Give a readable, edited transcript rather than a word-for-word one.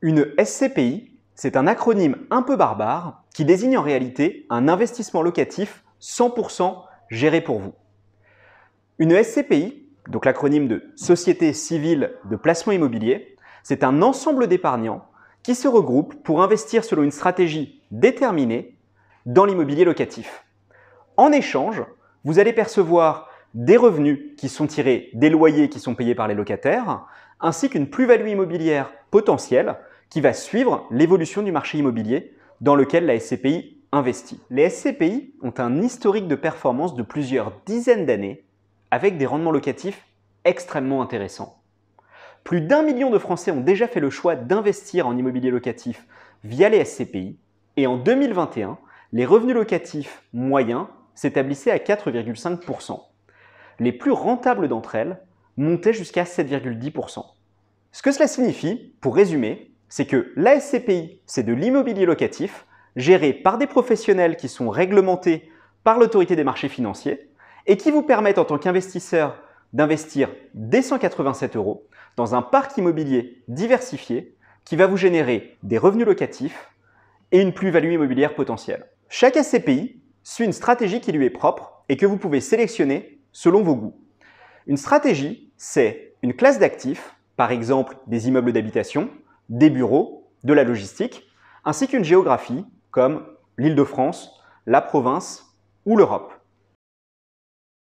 Une SCPI, c'est un acronyme un peu barbare qui désigne en réalité un investissement locatif 100% géré pour vous. Une SCPI, donc l'acronyme de Société Civile de Placement Immobilier, c'est un ensemble d'épargnants qui se regroupent pour investir selon une stratégie déterminée dans l'immobilier locatif. En échange, vous allez percevoir des revenus qui sont tirés des loyers qui sont payés par les locataires, ainsi qu'une plus-value immobilière potentielle qui va suivre l'évolution du marché immobilier dans lequel la SCPI investit. Les SCPI ont un historique de performance de plusieurs dizaines d'années avec des rendements locatifs extrêmement intéressants. Plus d'1 million de Français ont déjà fait le choix d'investir en immobilier locatif via les SCPI et en 2021, les revenus locatifs moyens s'établissaient à 4,5%. Les plus rentables d'entre elles montaient jusqu'à 7,10%. Ce que cela signifie, pour résumer, c'est que la SCPI, c'est de l'immobilier locatif géré par des professionnels qui sont réglementés par l'autorité des marchés financiers et qui vous permettent en tant qu'investisseur d'investir dès 187 € dans un parc immobilier diversifié qui va vous générer des revenus locatifs et une plus-value immobilière potentielle. Chaque SCPI suit une stratégie qui lui est propre et que vous pouvez sélectionner selon vos goûts. Une stratégie, c'est une classe d'actifs, par exemple des immeubles d'habitation, des bureaux, de la logistique, ainsi qu'une géographie comme l'Île-de-France, la province ou l'Europe.